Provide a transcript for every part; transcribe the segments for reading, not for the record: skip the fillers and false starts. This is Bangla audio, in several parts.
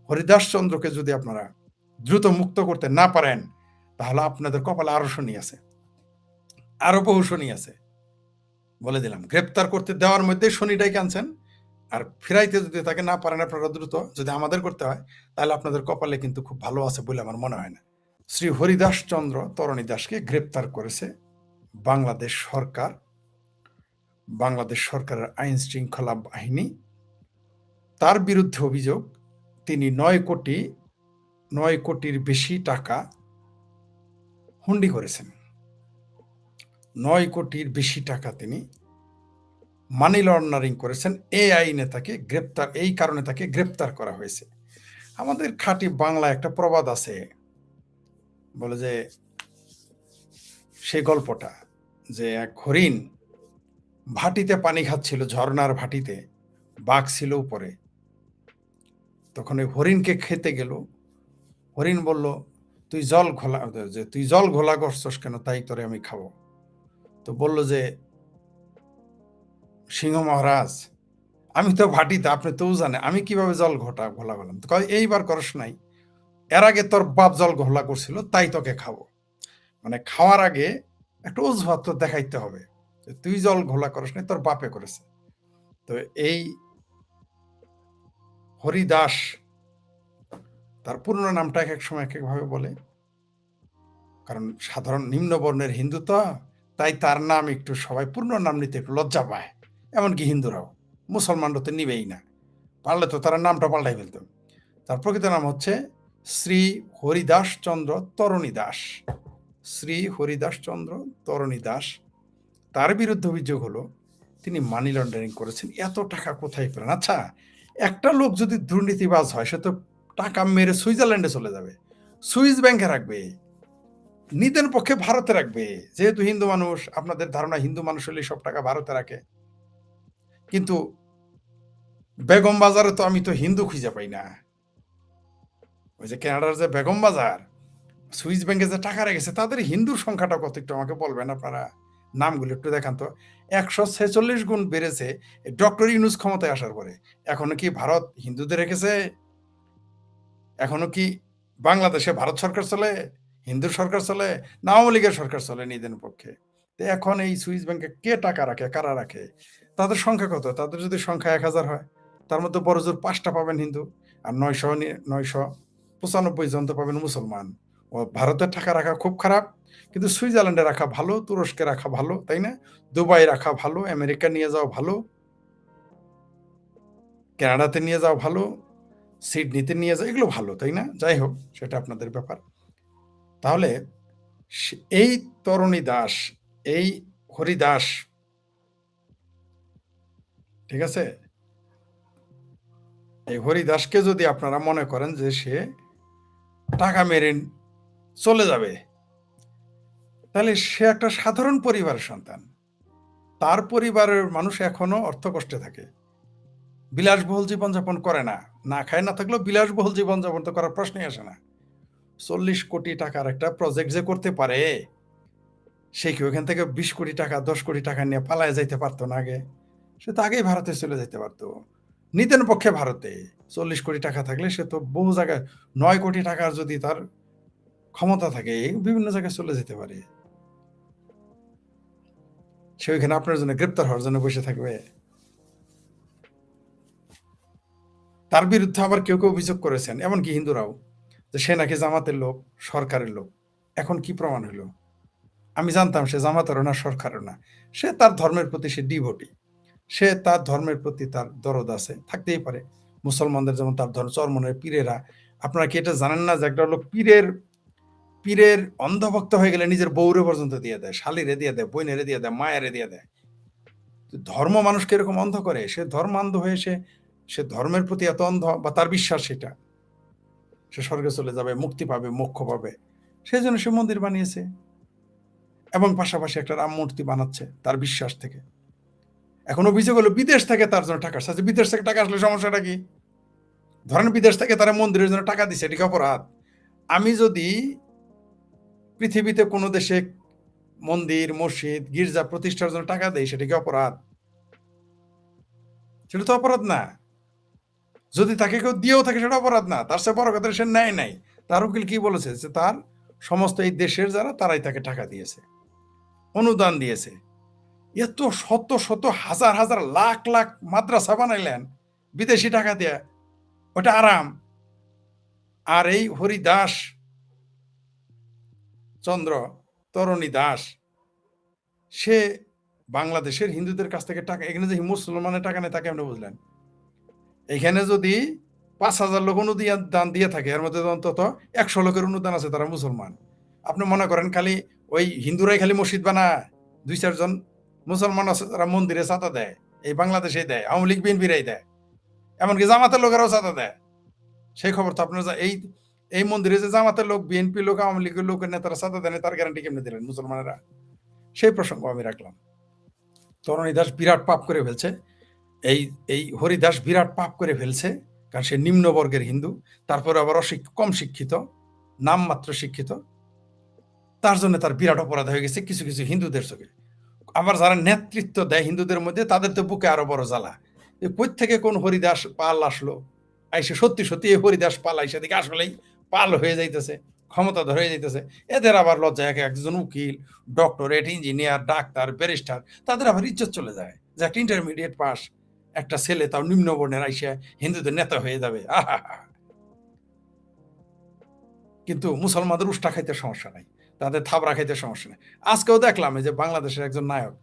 হরিদাস চন্দ্রকে যদি আপনারা দ্রুত মুক্ত করতে না পারেন, তাহলে আপনাদের কপালে আরো শনি আছে, আরো বহু শনি আছে, বলে দিলাম। গ্রেপ্তার করতে দেওয়ার মধ্যে শনিটাই আনছেন, আর ফিরাইতে যদি তাকে না পারেন আপনারা দ্রুত, যদি আমাদের করতে হয়, তাহলে আপনাদের কপালে কিন্তু খুব ভালো আছে বলে আমার মনে হয় না। শ্রী হরিদাস চন্দ্র তরণী দাসকে গ্রেপ্তার করেছে বাংলাদেশ সরকার, বাংলাদেশ সরকারের আইন শৃঙ্খলা বাহিনী। তার বিরুদ্ধে অভিযোগ, তিনি 9 কোটির বেশি টাকা হুন্ডি করেছেন। 9 কোটির বেশি টাকা তিনি মানি লন্ডারিং করেছেন। এই আইনে তাকে গ্রেপ্তার, এই কারণে তাকে গ্রেপ্তার করা হয়েছে। আমাদের খাঁটি বাংলা একটা প্রবাদ আছে, বলে যে সেই গল্পটা, যে এক হরিণ ভাটিতে পানি খাচ্ছিল, ঝর্ণার ভাটিতে, বাঘ ছিল উপরে। তখন ওই হরিণকে খেতে গেল। হরিণ বলল, তুই জল ঘোলা করছস কেন, তাই তোরে আমি খাবো। তো বলল যে, সিংহ মহারাজ, আমি তো ভাটিতে, আপনি তো জানে, আমি কিভাবে জল ঘোলা করলাম। তো এইবার করস নাই, এর আগে তোর বাপ জল ঘোলা করছিল, তাই তোকে খাবো। মানে খাওয়ার আগে একটা অজুহাত তো দেখাইতে হবে, তুই জল ঘোলা করস নাই, তোর বাপে করেছে। তো এই হরিদাস, তার পূর্ণ নামটা এক এক সময় এক একভাবে বলে, কারণ সাধারণ নিম্নবর্ণের হিন্দু তো, তাই তার নাম একটু সবাই পূর্ণ নাম নিতে একটু লজ্জা পায়, এমনকি হিন্দুরাও। মুসলমানরা তো নিবেই না, পারলে তো তারা নামটা পাল্টাই ফেলত। তার প্রকৃত নাম হচ্ছে শ্রী হরিদাস চন্দ্র তরণী দাস। শ্রী হরিদাস চন্দ্র তরণী দাস। তার বিরুদ্ধে অভিযোগ হলো তিনি মানি লন্ডারিং করেছেন। এত টাকা কোথায় পেলেন? আচ্ছা, একটা লোক যদি দুর্নীতিবাজ হয়, সে তো টাকা মেরে সুইজারল্যান্ডে চলে যাবে, সুইস ব্যাংকে রাখবে, নিতেন পক্ষে ভারতে রাখবে। যেহেতু হিন্দু মানুষ, আপনাদের ধারণা হিন্দু মানুষ হলে সব টাকা ভারতে রাখে। কিন্তু বেগম বাজারে তো আমি তো হিন্দু খুঁজে পাই না। ওই যে কানাডার যে বেগম বাজার, সুইস ব্যাংকে যে টাকা রেখেছে, তাদের হিন্দুর সংখ্যাটা কত একটু আমাকে বলবেন আপনারা? নামগুলো একটু দেখান তো। 146 গুণ বেড়েছে ডক্টর ইউনূস ক্ষমতায় আসার পরে। এখনো কি ভারত হিন্দুদের রেখেছে? এখনো কি বাংলাদেশে ভারত সরকার চলে, হিন্দুর সরকার চলে, না আওয়ামী লীগের সরকার চলে নিদেন পক্ষে? তো এখন এই সুইস ব্যাংকে কে টাকা রাখে, কারা রাখে? তাদের সংখ্যা কত? তাদের যদি সংখ্যা 1000 হয়, তার মধ্যে বড় জোর 5টা পাবেন হিন্দু, আর 995 জন তো পাবেন মুসলমান। ও ভারতের টাকা রাখা খুব খারাপ, কিন্তু সুইজারল্যান্ডে রাখা ভালো, তুরস্কে রাখা ভালো, তাই না? দুবাই রাখা ভালো, আমেরিকা নিয়ে যাওয়া ভালো, কানাডাতে নিয়ে যাওয়া ভালো, সিডনিতে নিয়ে যাওয়া, এগুলো ভালো, তাই না? যাই হোক, সেটা আপনাদের ব্যাপার। তাহলে এই তরণী দাস, এই হরিদাস, ঠিক আছে, এই হরিদাসকে যদি আপনারা মনে করেন যে সে টাকা মেরে চলে যাবে, তাহলে সে একটা সাধারণ পরিবারের সন্তান। তার পরিবারের মানুষ এখনো অর্থকষ্টে থাকে, বিলাসবহুল জীবনযাপন করে না। না খায় না থাকলেও বিলাসবহুল জীবনযাপন তো করার প্রশ্নই আসে না। 40 কোটি টাকার একটা প্রজেক্ট যে করতে পারে, সে কি ওখান থেকে 20 কোটি টাকা 10 কোটি টাকা নিয়ে পালায় যাইতে পারতো না আগে? সে তো আগেই ভারতে চলে যেতে পারতো। নিতেন পক্ষে ভারতে 40 কোটি টাকা থাকলে সে তো বহু জায়গায়, 9 কোটি টাকার যদি তার ক্ষমতা থাকে, বিভিন্ন জায়গায় চলে যেতে পারে। সে ওইখানে আপনার জন্য গ্রেপ্তার হওয়ার জন্য বসে থাকবে? তার বিরুদ্ধে আবার কেউ কেউ অভিযোগ করেছেন, এমনকি হিন্দুরাও, যে সে নাকি জামাতের লোক, সরকারের লোক। এখন কি প্রমাণ হলো? আমি জানতাম সে জামাতেরও না, সরকারও না। সে তার ধর্মের প্রতি সে ডিভোটি, সে তার ধর্মের প্রতি তার দরদ আছে, থাকতেই পারে। মুসলমানদের যেমন তার ধর্ম, চরমনের পীরেরা, আপনারা কি এটা জানেন না যে একটা লোক পীরের অন্ধভক্ত হয়ে গেলে নিজের বউরে পর্যন্ত দিয়ে দেয়, শালিরে দিয়ে দেয়, বইনেরে দিয়ে দেয়, মায়েরে দিয়ে দেয়। ধর্ম মানুষকে এরকম অন্ধ করে। সে ধর্মান্ধ হয়ে সে ধর্মের প্রতি এত অন্ধ, বা তার বিশ্বাস সেটা, সে স্বর্গে চলে যাবে, মুক্তি পাবে, মোক্ষ পাবে, সেই জন্য সে মন্দির বানিয়েছে, এবং পাশাপাশি একটা রাম মূর্তি বানাচ্ছে তার বিশ্বাস থেকে। এখন অভিযোগ হলো বিদেশ থেকে তার জন্য টাকা আসছে। বিদেশ থেকে টাকা আসলে সমস্যাটা কি? ধরেন বিদেশ থেকে তারা মন্দিরের জন্য টাকা দিচ্ছে, এটা কি অপরাধ? আমি যদি পৃথিবীতে কোনো দেশে মন্দির, মসজিদ, গির্জা প্রতিষ্ঠার জন্য টাকা দেয়, সেটা কি অপরাধ? সেটা তো অপরাধ না। যদি তাকে কেউ দিয়েও থাকে সেটা অপরাধ না, তার চেয়ে বড় কথা সে নেয় নাই। তার উকিল কি বলেছে যে তার সমস্ত এই দেশের যারা তারাই তাকে টাকা দিয়েছে, অনুদান দিয়েছে। এত শত শত হাজার হাজার লাখ লাখ মাদ্রাসা বানাইলেন বিদেশি টাকা দিয়ে, ওটা আরাম। আর এই হরিদাস চন্দ্র, তরণী দাস, সে বাংলাদেশের হিন্দুদের কাছ থেকে টাকা, এখানে যে মুসলমানের টাকা নেই তাকে আপনি বুঝলেন। এখানে যদি 5,000 লোক অনুদান দিয়ে থাকে, এর মধ্যে অন্তত 100 লোকের অনুদান আছে তারা মুসলমান। আপনি মনে করেন খালি ওই হিন্দুরাই খালি মসজিদ বানায়, 2-4 জন মুসলমান আছে তারা মন্দিরে চাঁদা দেয়, এই বাংলাদেশে দেয়, আওয়ামী লীগ বিএনপিরাই দেয়, এমনকি জামাতের লোকেরাও চাঁদা দেয়। সেই খবর তো আপনার এই এই মন্দিরে যে জামাতের লোক, বিএনপি লোক, আওয়ামী লীগের লোকের নেতারা চাঁদা দেন, তার গ্যারান্টি কেমনি দিলেন মুসলমানেরা? সেই প্রসঙ্গ আমি রাখলাম। তরণী দাস বিরাট পাপ করে ফেলছে, এই এই হরিদাস বিরাট পাপ করে ফেলছে, কারণ সে নিম্নবর্গের হিন্দু, তারপরে আবার কম শিক্ষিত, নামমাত্র শিক্ষিত, তার জন্য তার বিরাট অপরাধ হয়ে গেছে কিছু কিছু হিন্দুদের চোখে। আবার যারা নেতৃত্ব দেয় হিন্দুদের মধ্যে, তাদের তো বুকে আরো বড় জ্বালা। কই থেকে কোন হরিদাস পাল আসলো, আইসে সত্যি সত্যি এই হরিদাস পাল আইসে দিকে আসলেই পাল হয়ে যাইতেছে, ক্ষমতাধর হয়ে যাইতেছে। এদের আবার লজ্জা, একজন উকিল, ডক্টরেট, ইঞ্জিনিয়ার, ডাক্তার, ব্যারিস্টার, তাদের আবার ইজ্জত চলে যায় যে একটা ইন্টারমিডিয়েট পাস একটা ছেলে, তাও নিম্ন বর্ণের, আইসে হিন্দুদের নেতা হয়ে যাবে। আহা! কিন্তু মুসলমানদের উষ্টা খাইতে সমস্যা নাই, তাদের থাবড়া খাইতে সমস্যা নেই। আজকেও দেখলাম এই যে বাংলাদেশের একজন নায়ক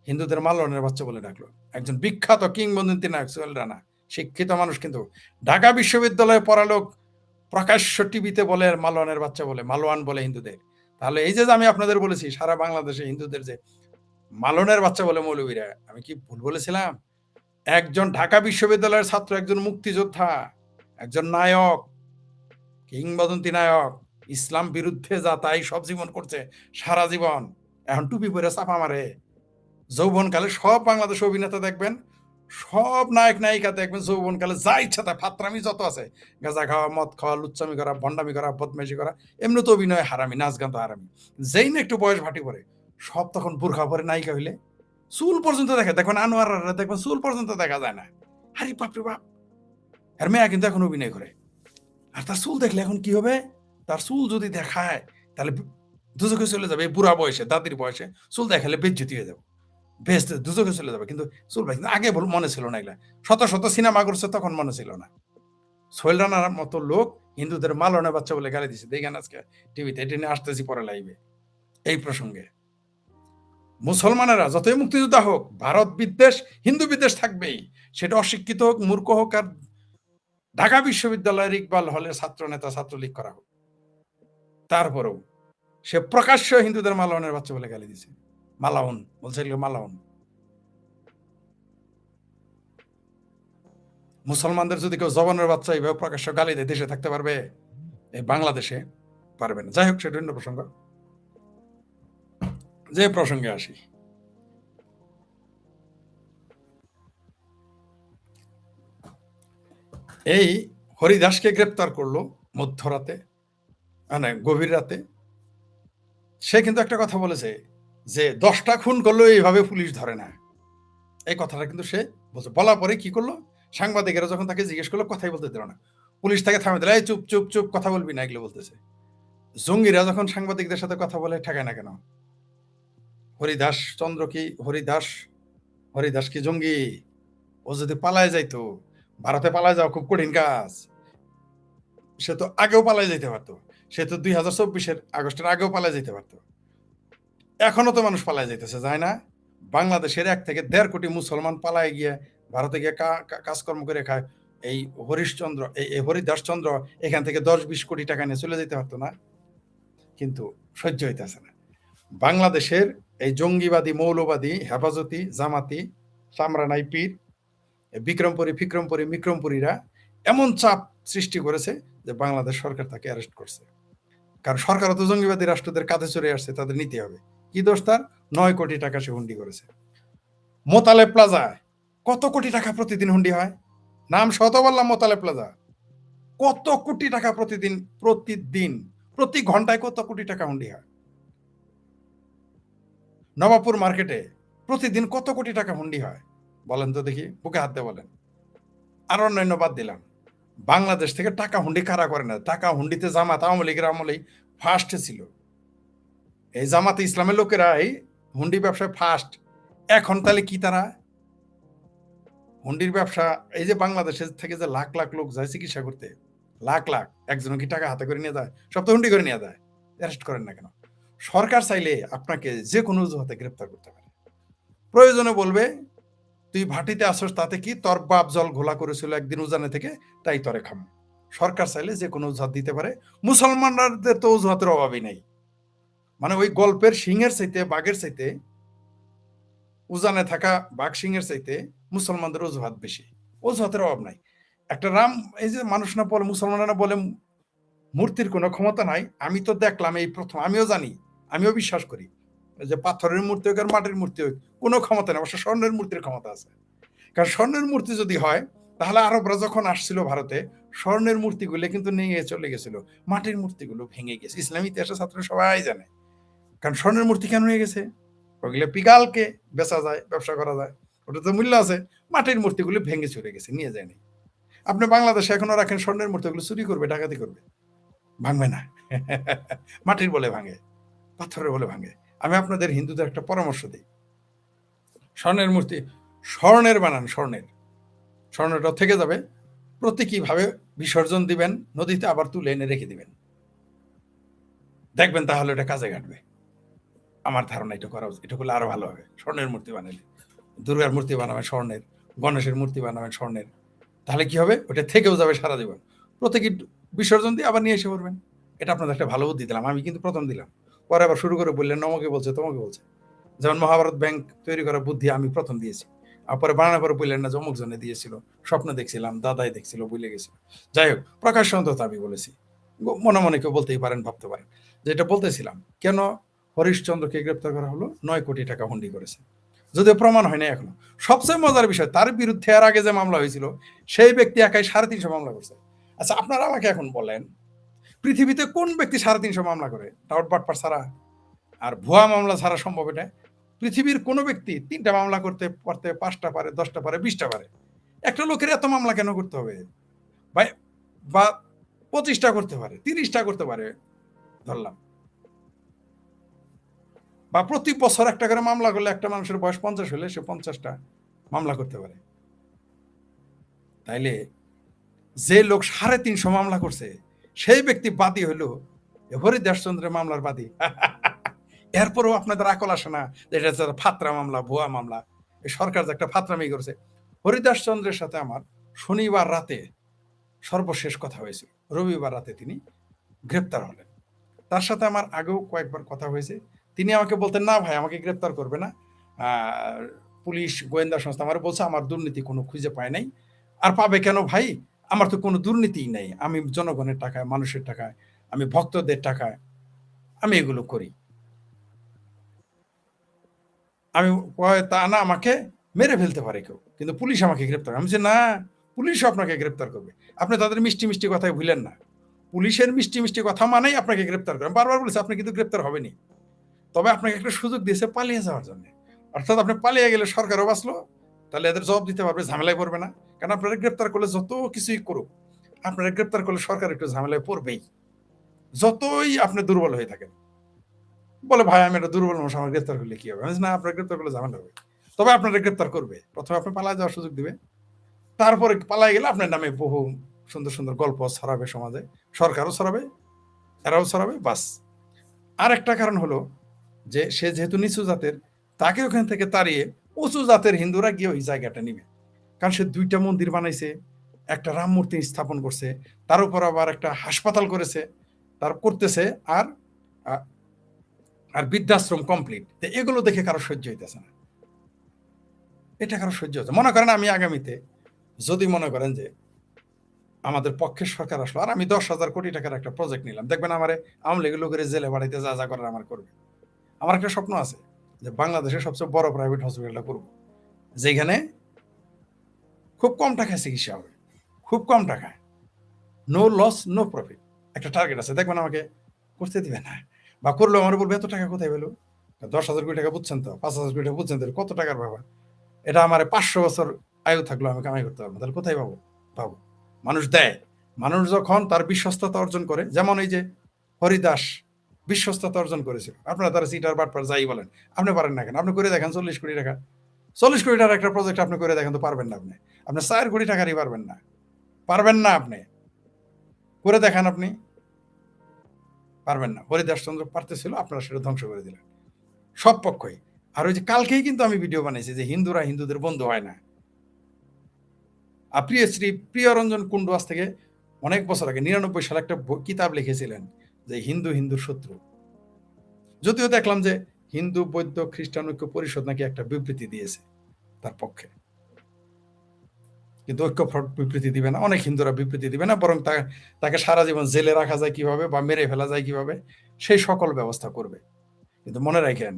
হিন্দুদের মালনের বাচ্চা বলে ডাকলো, একজন বিখ্যাত কিংবদন্তি নায়ক সোহেল রানা, শিক্ষিত মানুষ, কিন্তু ঢাকা বিশ্ববিদ্যালয়ে পড়ালোক, প্রকাশ্য টিভিতে বলে মালওয়ানের বাচ্চা বলে, মালওয়ান বলে হিন্দুদের। তাহলে এই যে আমি আপনাদের বলেছি সারা বাংলাদেশে হিন্দুদের যে মালনের বাচ্চা বলে মৌলবীরা, আমি কি ভুল বলেছিলাম? একজন ঢাকা বিশ্ববিদ্যালয়ের ছাত্র, একজন মুক্তিযোদ্ধা, একজন নায়ক, কিংবদন্তি নায়ক, ইসলাম বিরুদ্ধে যা তাই সব জীবন করছে সারা জীবন, এখন টুপি পরে চাপা মারে। যৌবনকালে সব বাংলাদেশ অভিনেতা দেখবেন, সব নায়ক নায়িকা দেখবেন যৌবনকালে যা ইচ্ছা তা ফাত্রামি যত আছে, গাঁজা খাওয়া, মদ খাওয়া, লুচ্চামি করা, ভণ্ডামি করা, বদমাইশি করা, এমনি তো অভিনয় হারামি, নাচ গান তো হারামি। যেই না একটু বয়স ভাটি পড়ে, সব তখন বোরখা পরে নায়িকা হইলে চুল পর্যন্ত দেখে, দেখবেন আনোয়ার দেখবেন চুল পর্যন্ত দেখা যায় না। আরে বাপরে বাপ, আর মেয়া কিন্তু এখন অভিনয় করে। আর তার চুল দেখলে এখন কি হবে? তার চুল যদি দেখায় তাহলে দুজকে চলে যাবে, বুড়া বয়সে, দাদির বয়সে চুল দেখালে বেজ্জতি হয়ে যাবে, বেশ দুজকে চলে যাবে। কিন্তু চুল ভাই আগে মনে ছিল না, এগুলা শত শত সিনেমা করছে তখন মনে ছিল না। সোহেল রানার মতো লোক হিন্দুদের মালনে বাচ্চা বলে গালি দিচ্ছে, দেখেন আজকে টিভিতে, এটা নিয়ে আসতেছি পরে লাইভে। এই প্রসঙ্গে মুসলমানেরা যতই মুক্তিযোদ্ধা হোক, ভারত বিদ্বেষ, হিন্দু বিদ্বেষ থাকবেই, সেটা অশিক্ষিত হোক, মূর্খ হোক, আর ঢাকা বিশ্ববিদ্যালয়ের ইকবাল হলে ছাত্র নেতা, ছাত্রলীগ করা হোক, তারপরেও সে প্রকাশ্য হিন্দুদের মালাউনের বাচ্চা বলে গালি দিছে। মালাউন বলছে, মালাউন। মুসলমানদের যদি কেউ জবানের বাচ্চা এইভাবে প্রকাশ্য গালি দেয়, দেশে থাকতে পারবে? এই বাংলাদেশে পারবে না। যাই হোক, সেটা অন্য প্রসঙ্গ। যে প্রসঙ্গে আসি, এই হরিদাসকে গ্রেপ্তার করলো মধ্যরাতে, মানে গভীর রাতে। সে কিন্তু একটা কথা বলেছে যে 10টা খুন করলো এইভাবে পুলিশ ধরে না, এই কথাটা কিন্তু সে বলছে। বলার পরে কি করলো, সাংবাদিকেরা যখন তাকে জিজ্ঞেস করলো, কথাই বলতে দিল না, পুলিশ তাকে থামে দিল, এই চুপ চুপ চুপ, কথা বলবি না, এগুলো বলতেছে। জঙ্গিরা যখন সাংবাদিকদের সাথে কথা বলে, ঠেকায় না কেন? হরিদাস চন্দ্র কি হরিদাস, হরিদাস কি জঙ্গি? ও যদি পালায় যাইতো, ভারতে পালায় যাওয়া খুব কঠিন কাজ, সে তো আগেও পালায় যেতে পারতো, সে তো 2024-এর আগস্টের আগেও পালায় যেতে পারতো। এখনো তো মানুষ পালায় যাইতেছে, যায় না? বাংলাদেশের 1 থেকে 1.5 কোটি মুসলমান পালায় গিয়ে ভারতে গিয়ে কাজকর্ম করে খায়। এই হরিশচন্দ্র, এই হরিদাস চন্দ্র এখান থেকে 10-20 কোটি টাকা নিয়ে চলে যেতে পারতো না? কিন্তু সহ্য হইতেছে না। বাংলাদেশের এই জঙ্গিবাদী, মৌলবাদী, হেফাজতি, জামাতি, চামরানাই পীর, বিক্রমপুরীরা এমন চাপ সৃষ্টি করেছে যে বাংলাদেশ সরকার তাকে অ্যারেস্ট করছে। কারণ সরকারও তো জঙ্গিবাদী রাষ্ট্রদের কাঁধে চড়ে আসছে, তাদের নিতে হবে। কি দোষ তার? 9 কোটি টাকা সে হুন্ডি করেছে। মোতালেব প্লাজায় কত কোটি টাকা প্রতিদিন হুন্ডি হয়? নাম শত বললাম, মোতালেব প্লাজা। কত কোটি টাকা প্রতিদিন, প্রতি ঘন্টায় কত কোটি টাকা হুন্ডি হয়? নবাবপুর মার্কেটে প্রতিদিন কত কোটি টাকা হুন্ডি হয়? বলেন তো দেখি, বুকে হাত দিয়ে বলেন। আর অন্যান্য বাদ দিলাম, বাংলাদেশ থেকে টাকা হুন্ডি কারা করে না? টাকা হুন্ডিতে জামাত আওয়ামী লীগের আমলেই ফার্স্টে ছিল। এই জামাতে ইসলামের লোকেরা এই হুন্ডি ব্যবসায় ফার্স্ট। এখন তাহলে কি তারা হুন্ডির ব্যবসা, এই যে বাংলাদেশের থেকে যে লাখ লাখ লোক যায় চিকিৎসা করতে, লাখ লাখ, একজন কি টাকা হাতে করে নিয়ে যায়? সব তো হুন্ডি করে নিয়ে যায়। অ্যারেস্ট করেন না কেন? সরকার চাইলে আপনাকে যে কোনো অজুহাতে গ্রেপ্তার করতে পারে। প্রয়োজনে বলবে তুই ভাটিতে আসস, তাতে কি তোর বাপ জল ঘোলা করেছিল একদিন উজানে থেকে, তাই তরে খাম। সরকার চাইলে যে কোনো অজুহাত দিতে পারে। মুসলমানদের তো অজুহাতের অভাবই নেই। মানে ওই গল্পের সিংহের চাইতে বাঘের চাইতে, উজানে থাকা বাঘ সিংহের চাইতে মুসলমানদের অজুহাত বেশি। অজুহাতের অভাব নাই। একটা রাম, এই যে মানুষ না বলে, মুসলমানরা বলে মূর্তির কোনো ক্ষমতা নাই। আমি তো দেখলাম এই প্রথম, আমিও জানি, আমিও বিশ্বাস করি যে পাথরের মূর্তি হোক আর মাটির মূর্তি হোক, কোনো ক্ষমতা নেই। অবশ্য স্বর্ণের মূর্তির ক্ষমতা আছে। কারণ স্বর্ণের মূর্তি যদি হয়, তাহলে আরবরা যখন আসছিল ভারতে, স্বর্ণের মূর্তিগুলো কিন্তু নিয়ে চলে গেছিল, মাটির মূর্তিগুলো ভেঙে গেছে। ইসলামী ইতিহাসের ছাত্র সবাই জানে। কারণ স্বর্ণের মূর্তি কেন নিয়ে গেছে? ওগুলো পিগালকে বেচা যায়, ব্যবসা করা যায়, ওটা তো মূল্য আছে। মাটির মূর্তিগুলো ভেঙে চলে গেছে, নিয়ে যায়নি। আপনি বাংলাদেশে এখনো রাখেন স্বর্ণের মূর্তিগুলো, চুরি করবে, ডাকাতি করবে, ভাঙবে না। মাটির বলে ভাঙে, পাথরের বলে ভাঙে। আমি আপনাদের হিন্দুদের একটা পরামর্শ দিই, স্বর্ণের মূর্তি স্বর্ণের বানান, স্বর্ণের, স্বর্ণটা থেকে যাবে। প্রতীকীভাবে বিসর্জন দিবেন নদীতে, আবার তুলে এনে রেখে দিবেন, দেখবেন তাহলে এটা কাজে ঘাটবে। আমার ধারণা এটা করা উচিত। এটা করলে আরো ভালো হবে। স্বর্ণের মূর্তি বানালে, দুর্গার মূর্তি বানাবেন স্বর্ণের, গণেশের মূর্তি বানাবেন স্বর্ণের, তাহলে কি হবে? ওটা থেকেও যাবে সারা জীবন। প্রত্যেকে বিসর্জন দিয়ে আবার নিয়ে এসে পড়বেন। এটা আপনাদের একটা ভালো বুদ্ধি দিলাম, আমি কিন্তু প্রথম দিলাম। পরে আবার শুরু করে বললেন আমাকে বলছে, তোমাকে বলছে। যেমন মহাভারত ব্যাংক তৈরি করার বুদ্ধি আমি প্রথম দিয়েছি, আর পরে বানানোর পরে বললেন না যে অমুক জনে দিয়েছিল, স্বপ্ন দেখছিলাম, দাদাই দেখছিল, ভুলে গেছিল। যাই হোক, প্রকাশ্য অন্তত আমি বলেছি। মনে মনে কেউ বলতেই পারেন, ভাবতে পারেন। যেটা বলতেছিলাম, কেন হরিশচন্দ্রকে গ্রেপ্তার করা হলো? 9 কোটি টাকা হুন্ডি করেছে, যদিও প্রমাণ হয় না এখনো। সবচেয়ে মজার বিষয়, তার বিরুদ্ধে আর আগে যে মামলা হয়েছিল, সেই ব্যক্তি একাই 350 মামলা করছে। আচ্ছা, আপনারা আমাকে এখন বলেন, পৃথিবীতে কোন ব্যক্তি 350 মামলা করে? টাউট বাটপার ছাড়া আর ভুয়া মামলা ছাড়া সম্ভব এটা? পৃথিবীর কোন ব্যক্তি 3টা মামলা করতে পারতে 5টা পারে, 10টা পারে, 20টা পারে? একটা লোকের এত মামলা কেন করতে হবে? বা বা 25টা করতে পারে, 30টা করতে পারে ধরলাম। বা প্রতি বছর একটা করে মামলা করলে, একটা মানুষের বয়স 50 হলে সে 50টা মামলা করতে পারে। তাইলে যে লোক 350 মামলা করছে, সেই ব্যক্তি বাদী হইল হরিদাসচন্দ্রের মামলার বাদী। এরপরেও আপনাদের আকল আসে না যে এটা হচ্ছে ফাত্রা মামলা, ভুয়া মামলা। এই সরকার যে একটা ফাত্রামি করেছে। হরিদাসচন্দ্রের সাথে আমার শনিবার রাতে সর্বশেষ কথা হয়েছিল। রবিবার রাতে তিনি গ্রেপ্তার হলেন। তার সাথে আমার আগেও কয়েকবার কথা হয়েছে। তিনি আমাকে বলতেন, না ভাই, আমাকে গ্রেপ্তার করবে না। পুলিশ গোয়েন্দা সংস্থা আমার বলছে আমার দুর্নীতি কোনো খুঁজে পায় নাই। আর পাবে কেন ভাই? আমার তো কোনো দুর্নীতিই নাই। আমি জনগণের টাকায়, মানুষের টাকায়, আমি ভক্তদের টাকায় আমি এগুলো করি। আমি তা না, আমাকে মেরে ফেলতে পারে কেউ, কিন্তু পুলিশ আমাকে গ্রেপ্তার। আমি বলছি, না, পুলিশও আপনাকে গ্রেপ্তার করবে। আপনি তাদের মিষ্টি মিষ্টি কথায় ভুলেন না। পুলিশের মিষ্টি মিষ্টি কথা মানেই আপনাকে গ্রেপ্তার করে। বারবার বলেছে আপনি কিন্তু গ্রেপ্তার হবেনি। তবে আপনাকে একটা সুযোগ দিয়েছে পালিয়ে যাওয়ার জন্য। অর্থাৎ আপনি পালিয়ে গেলে সরকারও বাঁচলো, তাহলে এদের জবাব দিতে পারবে, ঝামেলায় পড়বে না। কারণ আপনারা গ্রেপ্তার করলে যত কিছুই করুক, আপনারা গ্রেপ্তার করলে সরকার একটু ঝামেলায় পড়বেই, যতই আপনি দুর্বল হয়ে থাকেন। বলে, ভাই আমি একটা দুর্বল মানুষ, আমার গ্রেপ্তার করলে কি হবে? আমি বলছি, না, আপনার গ্রেপ্তার করলে ঝামেলা হবে। তবে আপনারা গ্রেপ্তার করবে, প্রথমে আপনি পালায় যাওয়ার সুযোগ দিবে, তারপরে পালায় গেলে আপনার নামে বহু সুন্দর সুন্দর গল্প ছড়াবে সমাজে, সরকারও ছড়াবে, এরাও ছড়াবে, বাস। আর একটা কারণ হলো যে সে যেহেতু নিচু জাতের, তাকে ওখান থেকে তাড়িয়ে উঁচু জাতের হিন্দুরা গিয়ে ওই জায়গাটা নিবে। কারণ সে 2টা মন্দির বানাইছে, একটা রাম মূর্তি স্থাপন করছে, তার উপর আবার একটা হাসপাতাল করেছে, তার করতেছে, আর আর বৃদ্ধাশ্রম কমপ্লিট। এগুলো দেখে কারো সহ্য হইতেছে না। এটা কারো সহ্য হচ্ছে? মনে করেন আমি আগামীতে যদি মনে করেন যে আমাদের পক্ষের সরকার আসলো, আর আমি 10,000 কোটি টাকার একটা প্রজেক্ট নিলাম, দেখবেন আমার আওয়ামী লীগের লোকের জেলে বাড়াইতে যা যা করার আমার করবে। আমার একটা স্বপ্ন আছে যে বাংলাদেশের সবচেয়ে বড় প্রাইভেট হসপিটালটা করব, যেখানে খুব কম টাকায় চিকিৎসা হবে, খুব কম টাকায়, নো লস নো প্রফিট। একটা টার্গেট আছে, দেখবেন আমাকে করতে দিবে না, বা করলেও আমার বলবে এত টাকা কোথায় পেলো? 10,000 কোটি টাকা বুঝছেন তো, 5,000 কোটি টাকা বুঝছেন তো, কত টাকার ব্যাপার। এটা আমার 500 বছর আয়ু থাকলেও আমি কামাই করতে পারবো, তাহলে কোথায় পাবো? পাবো। মানুষ দেয়, মানুষ যখন তার বিশ্বস্ততা অর্জন করে, যেমন এই যে হরিদাস বিশ্বস্ততা অর্জন করেছিল, আপনারা তারা সিটার বাটপার যাই বলেন, আপনি পারেন না কেন? আপনি করে দেখেন 40 কোটি টাকা, 40 কোটি টাকার একটা প্রজেক্ট আপনি করে দেখেন তো পারবেন না? আপনি 4 কোটি টাকারই পারবেন না, পারবেন না। আপনি করে দেখান, আপনি পারবেন না। হরিদাসচন্দ্র পারতেছিল, আপনারা সেটা ধ্বংস করে দিলেন সব পক্ষই। আর ওই যে কালকেই কিন্তু আমি ভিডিও বানাইছি যে হিন্দুরা হিন্দুদের বন্ধু হয় না। প্রিয় শ্রী প্রিয়রঞ্জন কুণ্ডু আজ থেকে অনেক বছর আগে 99 সালে একটা কিতাব লিখেছিলেন যে হিন্দু হিন্দুর শত্রু। যদিও দেখলাম যে হিন্দু বৌদ্ধ খ্রিস্টান ঐক্য পরিষদ নাকি একটা বিবৃতি দিয়েছে তার পক্ষে, কিন্তু ঐক্যফ্রন্ট বিবৃতি দিবে না, অনেক হিন্দুরা বিবৃতি দিবে না, বরং তাকে সারা জীবন জেলে রাখা যায় কিভাবে বা মেরে ফেলা যায় কিভাবে সেই সকল ব্যবস্থা করবে। কিন্তু মনে রাখেন,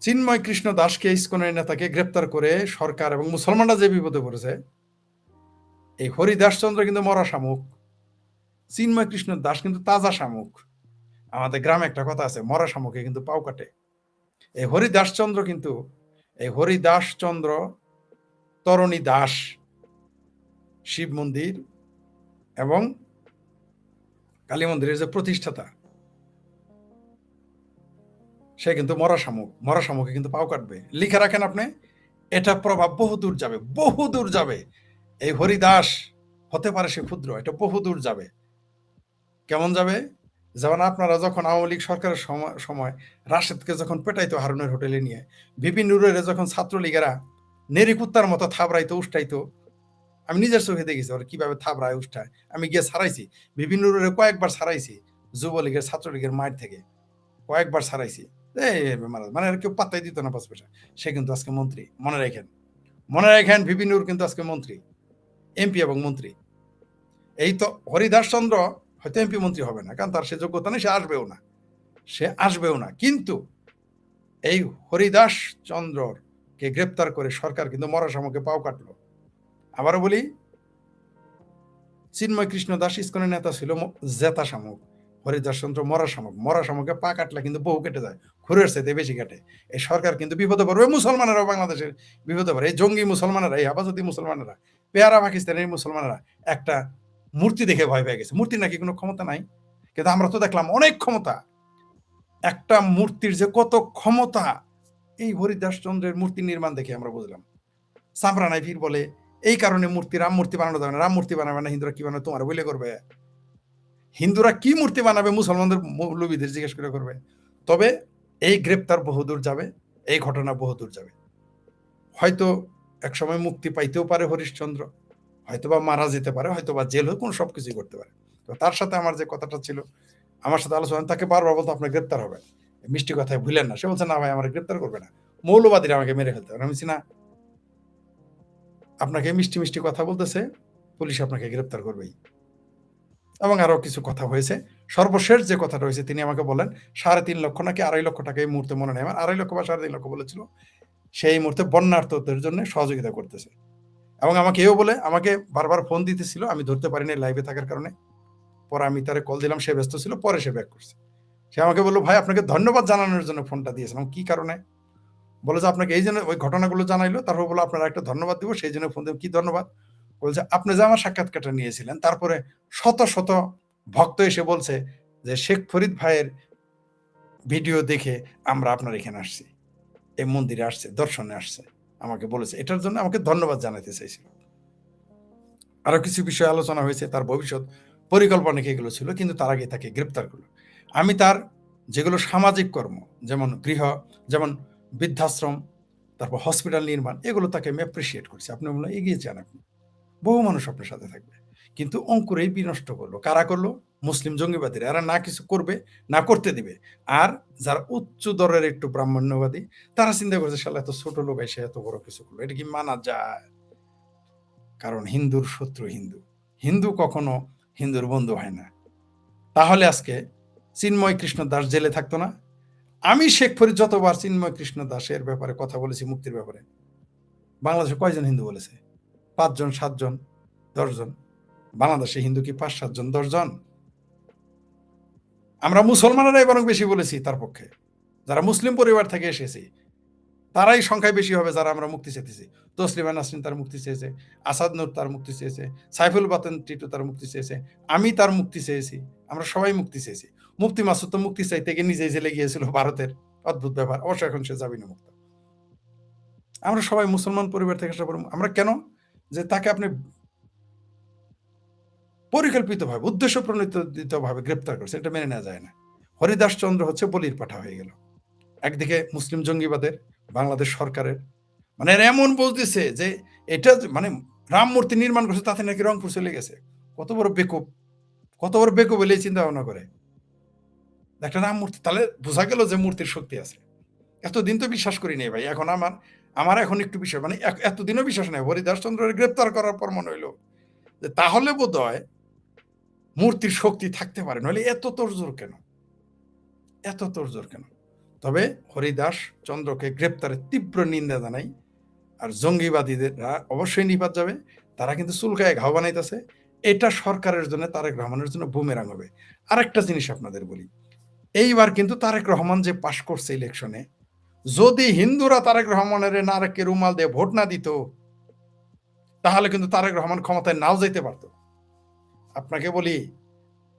চিন্ময় কৃষ্ণ দাসকে ইসকনের নেতাকে গ্রেপ্তার করে সরকার এবং মুসলমানরা যে বিপদে পড়েছে, এই হরিদাসচন্দ্র কিন্তু মরা শামুক, চিন্ময় কৃষ্ণ দাস কিন্তু তাজা শামুক। আমাদের গ্রামে একটা কথা আছে, মরা শামুকে কিন্তু পাও কাটে। এই হরিদাসচন্দ্র কিন্তু, এই হরিদাসচন্দ্র তরণী দাস শিব মন্দির এবং কালী মন্দিরের যে প্রতিষ্ঠাতা, সে কিন্তু মরা শামুক, মরা শামুকে কিন্তু পাও কাটবে। লিখে রাখেন আপনি, এটা প্রভাব বহুদূর যাবে, বহুদূর যাবে। এই হরিদাস হতে পারে সে ক্ষুদ্র, এটা বহুদূর যাবে। কেমন যাবে? যেমন আপনারা যখন আওয়ামী লীগ সরকারের সময় রাশেদকে যখন পেটাইতো হারুনের হোটেলে নিয়ে, বিপিন নুরের যখন ছাত্রলীগেরা নেরি কুত্তার মতো থাবড়াইতো উষ্টাইতো, আমি নিজের চোখে দেখেছি ওরা কিভাবে থাবড়ায় উষ্টায়। আমি গিয়ে ছাড়াইছি, বিপিন নুরের কয়েকবার ছাড়াইছি, যুবলীগের ছাত্রলীগের মায়ের থেকে কয়েকবার ছাড়াইছি। মানে আর কেউ পাত্তাই দিত না 5 পয়সা। সে কিন্তু আজকে মন্ত্রী, মনে রাখেন, মনে রাখেন, বিপিন নুর কিন্তু আজকে মন্ত্রী, এমপি এবং মন্ত্রী। এই তো হরিদাসচন্দ্র হয়তো এমপি মন্ত্রী হবে না, কারণ তার সে যোগ্যতা নেই, সে আসবেও না, সে আসবেও না। কিন্তু এই হরিদাস চন্দ্রকে গ্রেপ্তার করে সরকার কিন্তু মরা শামুকে পাও কাটলো। আবারও বলি, চিন্ময় কৃষ্ণ দাস ইসকনের নেতা ছিল জেতা শামুক, হরিদাসচন্দ্র মরা শামুক। মরা শামুকে পা কাটলে কিন্তু বহু কেটে যায়, খুরের চাইতে বেশি কাটে। এই সরকার কিন্তু বিপদে পড়বে, মুসলমানেরাও বাংলাদেশের বিপদে পড়ে। এই জঙ্গি মুসলমানেরা, এই হেফাজতি মুসলমানেরা, পেয়ারা পাকিস্তানের মুসলমানেরা একটা মূর্তি দেখে ভয় পেয়ে গেছে। মূর্তি নাকি কোনো ক্ষমতা নাই, কিন্তু আমরা তো দেখলাম অনেক ক্ষমতা। একটা মূর্তির যে কত ক্ষমতা, এই হরিদাসচন্দ্রের মূর্তি নির্মাণ দেখে আমরা বুঝলাম। সামরা নাইফির বলে এই কারণে মূর্তি, রাম মূর্তি বানানো যাবে না, রাম মূর্তি বানাবে না, হিন্দুরা কি বানাবে তোমার বলে করবে? হিন্দুরা কি মূর্তি বানাবে মুসলমানদের মৌলবীদের জিজ্ঞেস করে করবে? তবে এই গ্রেপ্তার বহুদূর যাবে, এই ঘটনা বহুদূর যাবে। হয়তো এক সময় মুক্তি পাইতেও পারে হরিশ্চন্দ্র, হয়তোবা মারা যেতে পারে, হয়তোবা জেল হয়ে কোনো সবকিছুই করতে পারে। তো তার সাথে আমার যে কথাটা ছিল, আমার সাথে আলোচনা, তাকে বারবার বলতো আপনার গ্রেপ্তার হবে, মিষ্টি কথায় ভুলেন না। সে বলছে না ভাই, আমার গ্রেপ্তার করবে না, মৌলবাদীরা আমাকে মেরে ফেলতে পারে। আমি বলছি না, আপনাকে মিষ্টি মিষ্টি কথা বলতেছে, পুলিশ আপনাকে গ্রেপ্তার করবেই। এবং আরো কিছু কথা হয়েছে। সর্বশেষ যে কথাটা হয়েছে, তিনি আমাকে বলেন 3.5 লক্ষ নাকি 2.5 লক্ষ টাকা, এই মুহূর্তে মনে নেই আমার, 2.5 লক্ষ বা 3.5 লক্ষ বলেছিল, সেই মুহূর্তে বন্যার্থদের জন্য সহযোগিতা করতেছে। এবং আমাকে এও বলে, আমাকে বারবার ফোন দিতেছিল, আমি ধরতে পারিনি লাইভে থাকার কারণে। পরে আমি তারে কল দিলাম, সে ব্যস্ত ছিল, পরে সে ব্যাক করছে। সে আমাকে বললো, ভাই আপনাকে ধন্যবাদ জানানোর জন্য ফোনটা দিয়েছিলাম। কি কারণে? বলে যে আপনাকে এই জন্য ওই ঘটনাগুলো জানাইলো, তারপর বলো আপনারা একটা ধন্যবাদ দিব, সেই জন্য ফোন দেব। কি ধন্যবাদ? বলছে আপনি যে আমার সাক্ষাৎকারটা নিয়েছিলেন, তারপরে শত শত ভক্ত এসে বলছে যে শেখ ফরিদ ভাইয়ের ভিডিও দেখে আমরা আপনার এখানে আসছি, এই মন্দিরে আসছে, দর্শনে আসছে, আমাকে বলেছে। এটার জন্য আমাকে ধন্যবাদ জানাতে চাইছিল। আরো কিছু বিষয় আলোচনা হয়েছে, তার ভবিষ্যৎ পরিকল্পনা কি এগুলো ছিল, কিন্তু তার আগে তাকে গ্রেপ্তার করলো। আমি তার যেগুলো সামাজিক কর্ম, যেমন গৃহ, যেমন বৃদ্ধাশ্রম, তারপর হসপিটাল নির্মাণ, এগুলো তাকে আমি অ্যাপ্রিসিয়েট করছি। আপনি বললেন এগিয়ে যান, আপনি, বহু মানুষ আপনার সাথে থাকবে। কিন্তু অঙ্কুরেই বিনষ্ট করলো। কারা করলো? মুসলিম জঙ্গিবাদীরা। এরা না কিছু করবে, না করতে দিবে। আর যারা উচ্চ দরের একটু ব্রাহ্মণ্যবাদী, তারা চিন্তা করছে শালা এত ছোট লোক এসে এত বড় কিছু করলো, এটা কি মানা যায়? কারণ হিন্দুর শত্রু হিন্দু, হিন্দু কখনো হিন্দুর বন্ধু হয় না। তাহলে আজকে চিন্ময় কৃষ্ণ দাস জেলে থাকতো না? আমি শেখ ফরিদ যতবার চিন্ময় কৃষ্ণ দাসের ব্যাপারে কথা বলেছি, মুক্তির ব্যাপারে, বাংলাদেশে কয়জন হিন্দু বলেছে? 5 জন, 7 জন, 10 জন। বাংলাদেশে হিন্দু কি 5-7 জন, 10 জন? আমরা মুসলমানেরাই বরং বেশি বলেছি তার পক্ষে, যারা মুসলিম পরিবার থেকে এসেছি। তারাই সংখ্যায় বেশি হবে যারা আমরা মুক্তি চেয়েছি। তসলিমা নাসরিন তার মুক্তি চেয়েছে, আসাদ নূর তার মুক্তি চেয়েছে, সাইফুল বাতেন টিটু তার মুক্তি চেয়েছে, আমি তার মুক্তি চেয়েছি, আমরা সবাই মুক্তি চেয়েছি। মুফতি মাসুদ তো মুক্তি চাইতে গিয়ে নিজেই জেলে গিয়েছিল ভারতের, অদ্ভুত ব্যাপার। অবশ্য এখন সে জামিনে মুক্ত। আমরা সবাই মুসলমান পরিবার থেকে আসা, আমরা কেন যে তাকে আপনি পরিকল্পিতভাবে উদ্দেশ্য প্রণোদিতভাবে গ্রেপ্তার করছেন, এটা মেনে নেওয়া যায় না। হরিদাস চন্দ্র হচ্ছে বলির পাঠা হয়ে গেল। একদিকে মুসলিম জঙ্গিবাদের, বাংলাদেশ সরকারের, মানে এরা এমন বলতেছে যে এটা মানে রাম মূর্তি নির্মাণ করছে তাতে নাকি রংপুর চলে গেছে। কত বড় বেকুব, কত বড় বেকুব বলে চিন্তা ভাবনা করে। একটা রাম মূর্তি, তাহলে বোঝা গেল যে মূর্তির শক্তি আছে। এতদিন তো বিশ্বাস করি নাই ভাই, এখন আমার এখন একটু বিশ্বাস, মানে এতদিনও বিশ্বাস নেই। হরিদাস চন্দ্রের গ্রেপ্তার করার পর মনে হইলো যে তাহলে বোধ হয় মূর্তির শক্তি থাকতে পারে, নইলে এত তোড়জোড় কেন, এত তোড়জোড় কেন? তবে হরিদাস চন্দ্রকে গ্রেপ্তারের তীব্র নিন্দা জানাই। আর জঙ্গিবাদীদেররা অবশ্যই নিপাত যাবে, তারা কিন্তু চুলকায় ঘাও বানাইতেছে। এটা সরকারের জন্য, তারেক রহমানের জন্য বুমেরাং হবে। আরেকটা জিনিস আপনাদের বলি, এইবার কিন্তু তারেক রহমান যে পাশ করছে ইলেকশনে, যদি হিন্দুরা তারেক রহমানের নারেককে রুমাল দিয়ে ভোট না দিত, তাহলে কিন্তু তারেক রহমান ক্ষমতায় নাও যেতে পারত। আপনাকে বলি,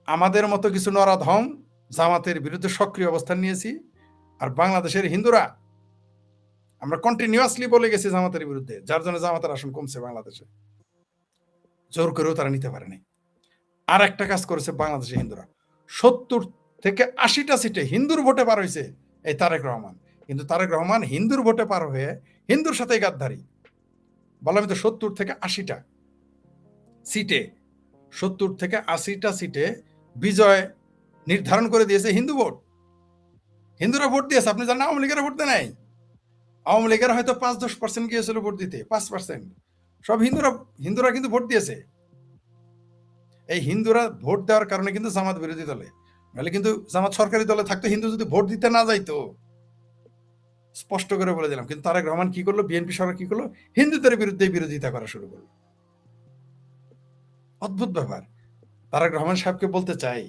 আমাদের মতো কিছু নরাধম জামাতের বিরুদ্ধে সক্রিয় অবস্থান নিয়েছি, আর বাংলাদেশের হিন্দুরা আমরা কন্টিনিউয়াসলি বলে গেছি জামাতের বিরুদ্ধে, যার জন্য জামাতের আসন কমছে বাংলাদেশে। জোর করেও তারা নিতে পারেনি। আর একটা কাজ করেছে বাংলাদেশের হিন্দুরা, 70 থেকে 80টা সিটে হিন্দুর ভোটে পার হয়েছে এই তারেক রহমান। কিন্তু তারেক রহমান হিন্দুর ভোটে পার হয়ে হিন্দুর সাথে গাদ্দারি। বললাম তো 70 থেকে 80টা সিটে, 70 থেকে 80টা সিটে বিজয় নির্ধারণ করে দিয়েছে হিন্দু ভোট। হিন্দুরা ভোট দিয়েছে, আপনি জানেন আওয়ামী লীগের ভোট দেয় নাই। আওয়ামী লীগের হয়তো 5-10% গিয়েছিল ভোট দিতে, 5%। সব হিন্দুরা কিন্তু ভোট দিয়েছে। এই হিন্দুরা ভোট দেওয়ার কারণে কিন্তু জামাত বিরোধী দলে, নাহলে কিন্তু জামাত সরকারি দলে থাকতো, হিন্দু যদি ভোট দিতে না যাইতো, স্পষ্ট করে বলে দিলাম। কিন্তু তারেক রহমান কি করলো, বিএনপি সরকার কি করলো, হিন্দুদের বিরুদ্ধে বিরোধিতা করা শুরু করলো। অদ্ভুত ব্যাপার। তারেক রহমান সাহেবকে বলতে চাই,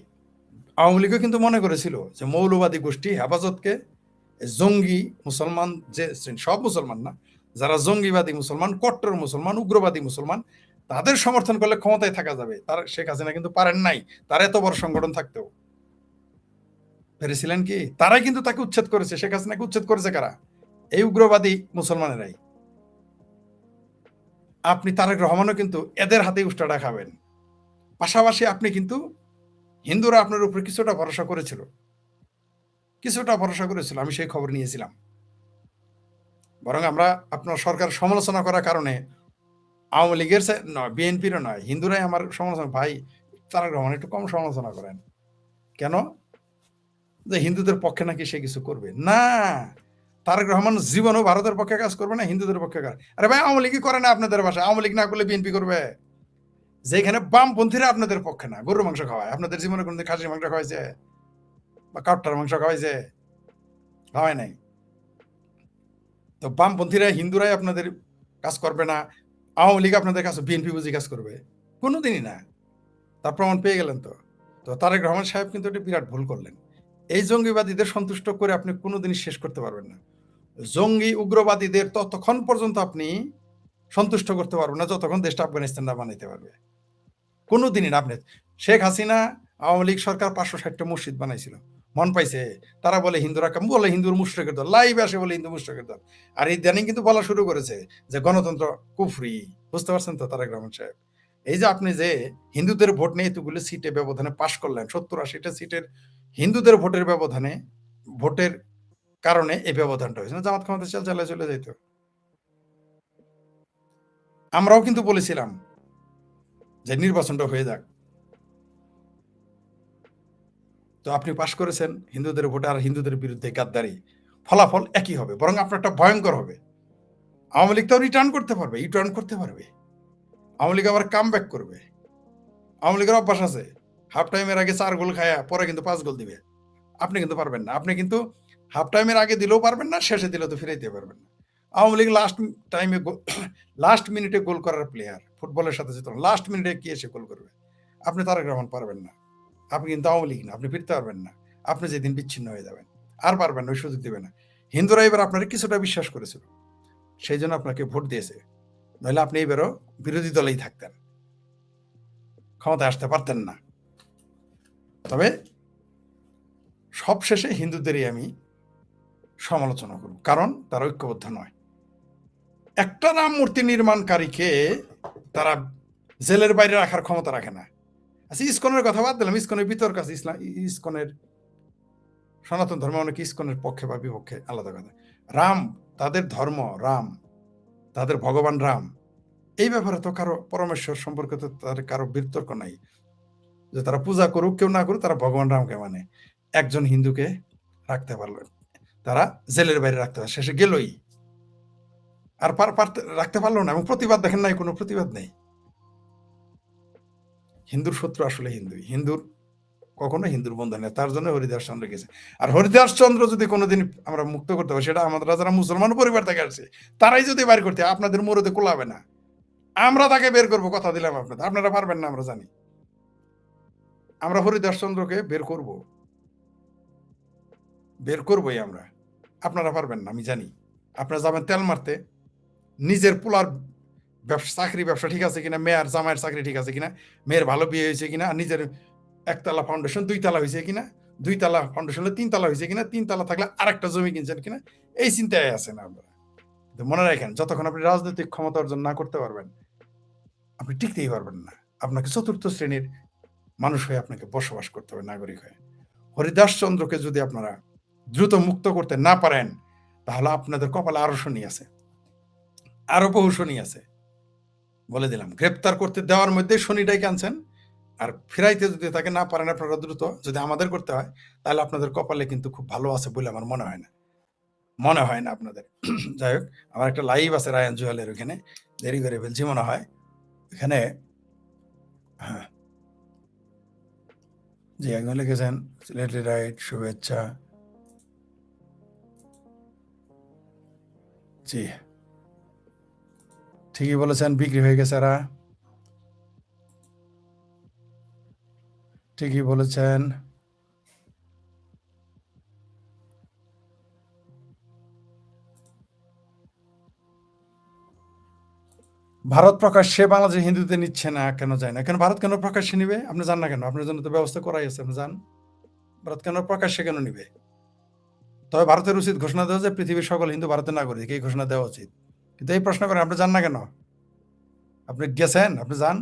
আওয়ামী লীগও কিন্তু মনে করেছিল যে মৌলবাদী গোষ্ঠী হেফাজতকে, জঙ্গি মুসলমান যে সব মুসলমান না, যারা জঙ্গিবাদী মুসলমান, কট্টর মুসলমান, উগ্রবাদী মুসলমান, তাদের সমর্থন করলে ক্ষমতায় থাকা যাবে। তার শেখ হাসিনা কিন্তু পারেন নাই, তার এত বড় সংগঠন থাকতেও। পেরেছিলেন কি? তারাই কিন্তু তাকে উচ্ছেদ করেছে, শেখ হাসিনাকে উচ্ছেদ করেছে কারা? এই উগ্রবাদী মুসলমানেরাই। আপনি তারেক রহমানও কিন্তু এদের হাতে উষ্টাটা খাবেন। পাশাপাশি আপনি কিন্তু, হিন্দুরা আপনার উপরে কিছুটা ভরসা করেছিল, আমি সেই খবর নিয়েছিলাম। বরং আমরা আপনার সরকার সমালোচনা করার কারণে আওয়ামী লীগের নয়, বিএনপিরও নয়, হিন্দুরাই আমার সমালোচনা, ভাই তারেক রহমান একটু কম সমালোচনা করেন। কেন? যে হিন্দুদের পক্ষে নাকি সে কিছু করবে না। তারেক রহমান জীবনও ভারতের পক্ষে কাজ করবে না, হিন্দুদের পক্ষে কাজ। আরে ভাই, আওয়ামী লীগই করে না আপনাদের ভাষায়, আওয়ামী লীগ না করলে বিএনপি করবে। যেখানে বামপন্থীরা আপনাদের পক্ষে না, গরুর মাংস খাওয়ায়, আপনাদের জীবনে কোনদিন খাসির মাংস খাওয়াইছে বা কাঠটার মাংস খাওয়াইছে? খাওয়ায় নাই। তো বামপন্থীরা, হিন্দুরাই আপনাদের কাজ করবে না, আওয়ামী লীগ আপনাদের কাছে বিএনপি বুঝি কাজ করবে? কোনোদিনই না। তার প্রমাণ পেয়ে গেলেন তো। তো তারেক রহমান সাহেব কিন্তু এটা বিরাট ভুল করলেন। এই জঙ্গিবাদীদের সন্তুষ্ট করে আপনি কোনোদিনই শেষ করতে পারবেন না। জঙ্গি উগ্রবাদীদের ততক্ষণ পর্যন্ত আপনি সন্তুষ্ট করতে পারবেন না যতক্ষণ দেশটা আফগানিস্তান না বানাইতে পারবে। কোনোদিনই না। আপনি শেখ হাসিনা, আওয়ামী লীগ সরকার 560টা মসজিদ বানাইছিল, মন পাইছে? তারা বলে হিন্দুরা বলে হিন্দুর মুশরিকের দল, লাইভ আসে বলে হিন্দু মুশরিকের দল। আর ইদানিং কিন্তু বলা শুরু করেছে যে গণতন্ত্র কুফরি। বুঝতে পারছেন তো তারেক রহমান সাহেব? এই যে আপনি যে হিন্দুদের ভোট নিয়ে এতগুলো সিটে ব্যবধানে পাশ করলেন, 70-80টা সিটের হিন্দুদের ভোটের কারণে এই ব্যবধানটা হয়েছে না, জামাত ক্ষমতা চালায় চলে যাইতো। আমরাও কিন্তু বলেছিলাম যে নির্বাচনটা হয়ে যাক। তো আপনি পাশ করেছেন হিন্দুদের ভোটে, আর হিন্দুদের বিরুদ্ধে গাদ্দারি। ফলাফল একই হবে, বরং আপনারটা ভয়ঙ্কর হবে। আওয়ামী লীগ তো রিটার্ন করতে পারবে, ইউটার্ন করতে পারবে। আওয়ামী লীগ আবার কাম ব্যাক করবে। আওয়ামী লীগের অভ্যাস আছে, হাফ টাইমের আগে 4 গোল খায়া পরে কিন্তু 5 গোল দিবে। আপনি কিন্তু পারবেন না। আপনি কিন্তু হাফ টাইমের আগে দিলেও পারবেন না, শেষে দিলেও তো ফিরাইতে পারবেন না। আওয়ামী লীগ লাস্ট মিনিটে গোল করার প্লেয়ার, ফুটবলের সাথে যেত লাস্ট মিনিটে কি এসে গোল করবে। আপনি তারেক রহমান পারবেন না। আপনি কিন্তু আওয়ামী লীগ না, আপনি ফিরতে পারবেন না। আপনি যেদিন বিচ্ছিন্ন হয়ে যাবেন আর পারবেন না, ওই সুযোগ দেবে না। হিন্দুরা এবার আপনার কিছুটা বিশ্বাস করেছিল, সেই জন্য আপনাকে ভোট দিয়েছে, নইলে আপনি এবারও বিরোধী দলেই থাকতেন, ক্ষমতায় আসতে পারতেন না। তবে সবশেষে হিন্দুদেরই আমি সমালোচনা করব, কারণ তারা ঐক্যবদ্ধ নয়। একটা রাম মূর্তি নির্মাণকারীকে তারা জেলের বাইরে রাখার ক্ষমতা রাখে না। আচ্ছা, ইসকনের কথা বাদ দিলাম, ইসকনের বিতর্ক আছে, ইসকনের সনাতন ধর্ম অনেক ইসকনের পক্ষে বা বিপক্ষে, আলাদা কথা। রাম, তাদের ধর্ম রাম, তাদের ভগবান রাম, এই ব্যাপারে তো কারো পরমেশ্বর সম্পর্কে তো তাদের কারো বিতর্ক নাই, যে তারা পূজা করুক কেউ না করুক, তারা ভগবান রামকে মানে। একজন হিন্দুকে রাখতে পারলো, তারা জেলের বাইরে রাখতে পারে, শেষে গেলই, আর রাখতে পারলো না, এবং প্রতিবাদ দেখেন নাই, কোনো প্রতিবাদ নেই। হিন্দুর শত্রু আসলে হিন্দুর কখনো হিন্দুর বন্ধু নেই, তার জন্য হরিদাস চন্দ্র গেছে। আর হরিদাস চন্দ্র যদি কোনোদিন আমরা মুক্ত করতে পারি, সেটা আমাদের যারা মুসলমান পরিবার থেকে আসছে তারাই যদি বের করতে, আপনাদের মুরদে কোলাবে না, আমরা তাকে বের করবো, কথা দিলাম আপনাদের। আপনারা পারবেন না, আমরা জানি, আমরা হরিদাস চন্দ্রকে বের করবোই আমরা, আপনারা পারবেন না, আমি জানি। আপনারা যাবেন তেল মারতে, নিজের পোলার চাকরি ব্যবসা ঠিক আছে কিনা, মেয়ের জামাইয়ের চাকরি ঠিক আছে কিনা, মেয়ের ভালো বিয়ে হয়েছে কিনা, আর নিজের একতলা ফাউন্ডেশন 2 তালা হয়েছে কিনা, 2 তালা ফাউন্ডেশন 3 তালা হয়েছে কিনা, 3 তালা থাকলে আরেকটা জমি কিনছেন কিনা, এই চিন্তায় আছেন আপনারা। মনে রাখেন, যতক্ষণ আপনি রাজনৈতিক ক্ষমতা অর্জন না করতে পারবেন, আপনি টিকতেই পারবেন না। আপনাকে চতুর্থ শ্রেণীর মানুষ হয়ে আপনাকে বসবাস করতে হবে, নাগরিক হয়ে। হরিদাস চন্দ্রকে যদি আপনারা দ্রুত মুক্ত করতে না পারেন, তাহলে আপনাদের কপালে আরো শনি আছে, আরো বহু শনি আছে, বলে দিলাম। গ্রেপ্তার করতে দেওয়ার মধ্যে শনিটাই আনছেন, আর ফিরাইতে যদি তাকে না পারেন আপনারা দ্রুত, যদি আমাদের করতে হয়, তাহলে আপনাদের কপালে কিন্তু খুব ভালো আছে বলে আমার মনে হয় না আপনাদের। যাই হোক, আমার একটা লাইভ আছে রায়ান জুয়েলের, ওখানে দেরি করে ফেলছি মনে হয়, এখানে হ্যাঁ জি, একজন লিখেছেন সিলেটি রাইট, শুভেচ্ছা। জি, ঠিকই বলেছেন, বিক্রি হয়ে গেছে এরা, ঠিকই বলেছেন। ভারত প্রকাশ্যে বাংলাদেশ হিন্দুদের নিচ্ছে না, কেন যায় না? কেন ভারত কেন প্রকাশ্যে নিবে? আপনি জান না কেন? আপনার জন্য তো ব্যবস্থা করাই আছে, আপনি জান। ভারত কেন প্রকাশ্যে কেন নিবে? তবে ভারতের উচিত ঘোষণা দেওয়া যে পৃথিবীর সকল হিন্দু ভারতের নাগরিক, এই ঘোষণা দেওয়া উচিত। কিন্তু এই প্রশ্ন করেন, আপনি জান না কেন? আপনি গেছেন, আপনি যান।